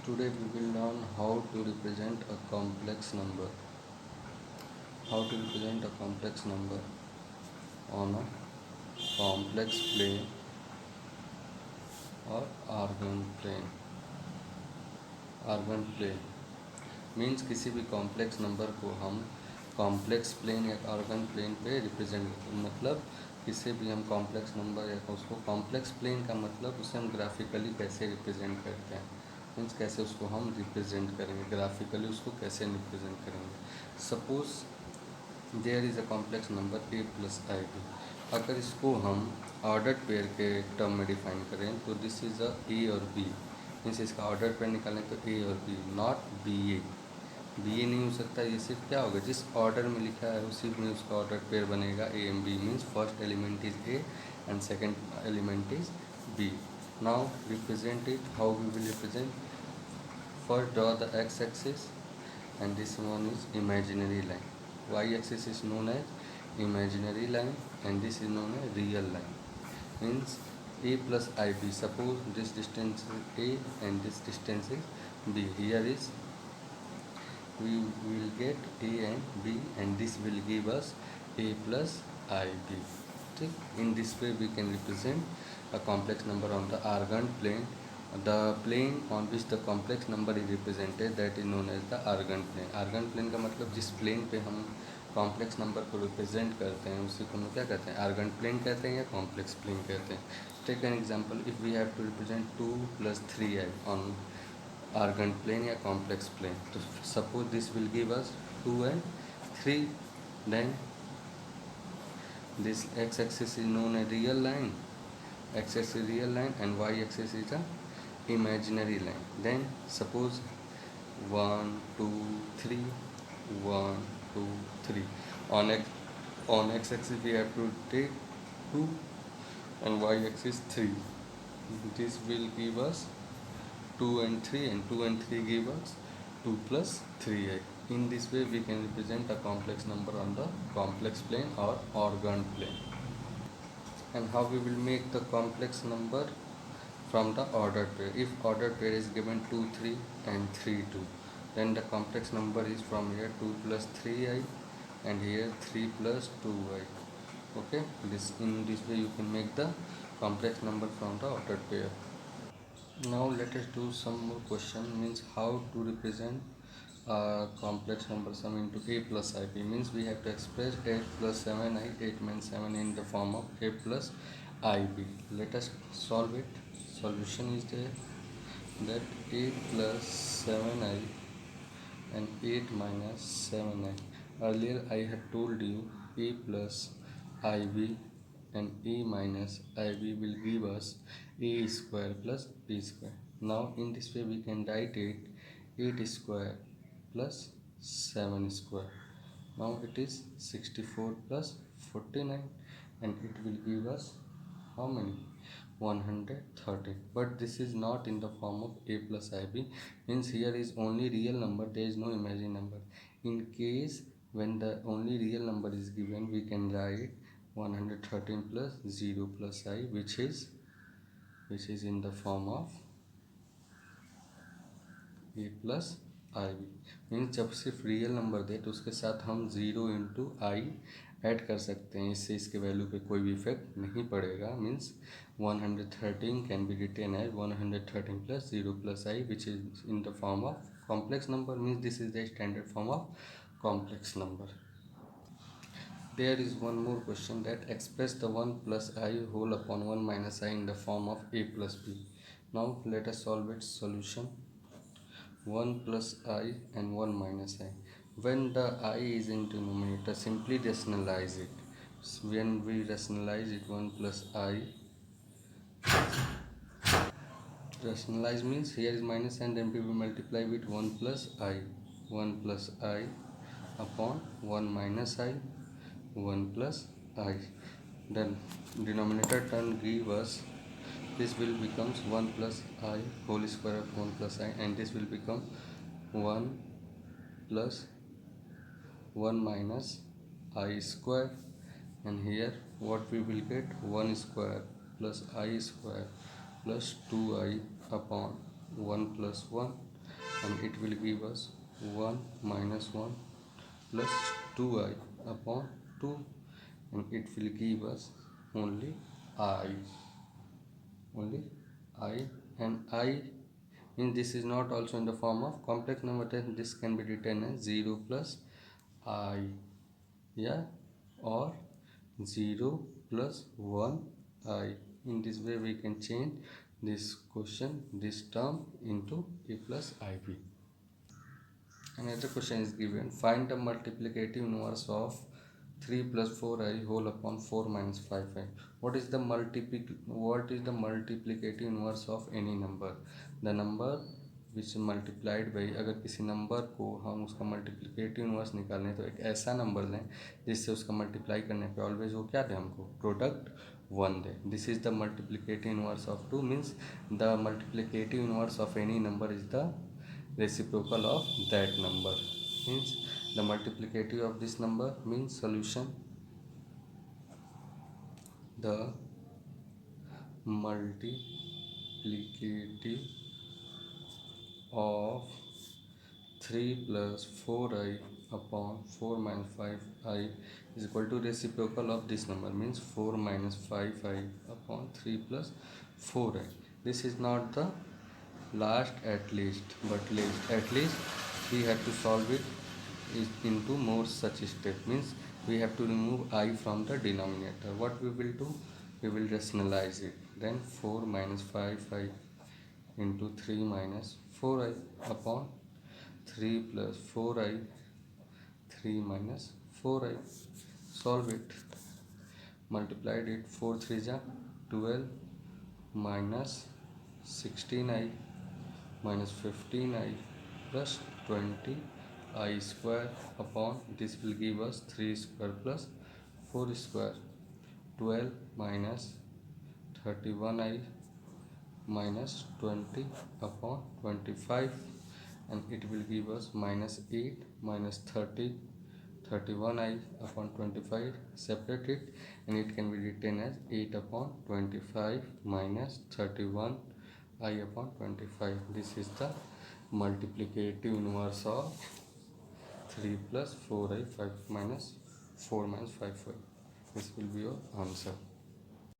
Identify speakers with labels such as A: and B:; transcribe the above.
A: Today we will learn how to represent a complex number. How to represent a complex number on a complex plane or argand plane. Argand plane means किसी भी complex number को हम complex plane या argon plane पे represent मतलब किसी भी हम कॉम्प्लेक्स नंबर या उसको कॉम्प्लेक्स प्लेन का मतलब उसे हम ग्राफिकली कैसे रिप्रेजेंट करते हैं मीन्स कैसे उसको हम रिप्रेजेंट करेंगे ग्राफिकली उसको कैसे रिप्रेजेंट करेंगे। Suppose there is a complex number a plus i b. अगर इसको हम ऑर्डर्ड पेयर के टर्म में डिफाइन करें तो दिस इज़ अ ए और बी मीन्स इसका ऑर्डर पेयर निकालें तो ए और b, not b a. B a नहीं हो सकता, ये सिर्फ क्या होगा जिस ऑर्डर में लिखा है उसी में उसका ऑर्डर पेयर बनेगा a and b means first element is a and second element is b. Now represent it, how we will represent? First draw the x axis and this one is imaginary line. Y axis is known as imaginary line and this is known as real line. Means a plus ib. Suppose this distance is a and this distance is b. Here is we will get a and b and this will give us a plus ib. In this way we can represent a complex number on the argand plane. The plane on which the complex number is represented that is known as the argand plane. argand plane का मतलब जिस plane पे हम complex number को represent करते हैं उसी को हम क्या कहते हैं, आर्गन प्लेन कहते हैं या कॉम्प्लेक्स प्लेन कहते हैं। Take an example, if we have to represent 2 + 3i on Argand plane या कॉम्प्लेक्स प्लेन, तो suppose this will give us 2 and 3, देन this x-axis is known as real line, x-axis is real line and y-axis is a imaginary line. Then suppose 1 2 3 1 2 3 on x-axis we have to take 2 and y-axis 3. This will give us 2 and 3 and 2 and 3 give us 2 plus 3i. In this way we can represent a complex number on the complex plane or organ plane. And how we will make the complex number from the ordered pair? If ordered pair is given 2 3 and 3 2, then the complex number is from here 2 plus 3i and here 3 plus 2i. Okay, in this way you can make the complex number from the ordered pair. Now let us do some more question, means how to represent complex number sum into a plus ib. Means we have to express 8 plus 7i, 8 means 7 in the form of a plus ib. Let us solve it. Solution is there that 8 plus 7i and 8 minus 7i. Earlier I had told you a plus ib and a minus ib will give us a square plus b square. Now in this way we can write it 8 square plus 7 square. Now it is 64 plus 49 and it will give us how many? 130. But this is not in the form of a plus ib, means here is only real number, there is no imaginary number. In case when the only real number is given, we can write 113 plus 0 plus I, which is in the form of a plus i b. Means जब सिर्फ real number दे तो उसके साथ हम 0 into I add कर सकते हैं, इससे इसके वैल्यू पे कोई भी इफेक्ट नहीं पड़ेगा। Means 113 can be written as 113 plus 0 plus i which is in the form of complex number. Means this is the standard form of complex number. There is one more question that express the 1 plus I whole upon 1 minus I in the form of a plus b. Now let us solve its solution. 1 plus I and 1 minus I. When the I is in denominator, simply rationalize it. When we rationalize it, 1 plus I, rationalize means here is minus and then we will multiply with 1 plus I. 1 plus I upon 1 minus I, 1 plus I. Then denominator term give us, this will becomes 1 plus I whole square of 1 plus I and this will become 1 plus 1 minus I square, and here what we will get, 1 square plus I square plus 2I upon 1 plus 1 and it will give us 1 minus 1 plus 2i upon 2, and it will give us only I, only I, and I means this is not also in the form of complex number, then this can be written as 0 plus I, yeah, or 0 plus 1 I. In this way we can change this question, this term into a plus ib. Another question is given, find the multiplicative inverse of 3 plus 4i whole upon 4 minus 5i. What is the multiplicative inverse of any number? The number which multiplied by, अगर किसी number को हम उसका multiplicative inverse निकालें तो एक ऐसा number लें जिससे उसका मल्टीप्लाई करने पे ऑलवेज वो क्या दे हमको, product 1 they. This is the multiplicative inverse of 2 means the multiplicative inverse of any number is the reciprocal of that number, means the multiplicative of this number means solution. The multiplicative of 3 plus 4i upon 4 minus 5i is equal to reciprocal of this number, means 4 minus 5i upon 3 plus 4i. This is not the last at least, but at least we have to solve it into more such step, means we have to remove I from the denominator. What we will do, we will rationalize it. Then 4 minus 5i into 3 minus 4i upon 3 plus 4i, 3 minus 4i. Solve it. Multiplied it, 4 3 ja 12 minus 16i minus 15i plus 20i square upon, this will give us 3 square plus 4 square. 12 minus 31i minus 20 upon 25, and it will give us minus 8 minus 30, 31i upon 25. Separate it and it can be written as 8 upon 25 minus 31i upon 25. This is the multiplicative inverse of 3 plus 4i 5 minus 4 minus 5i. This will be your answer.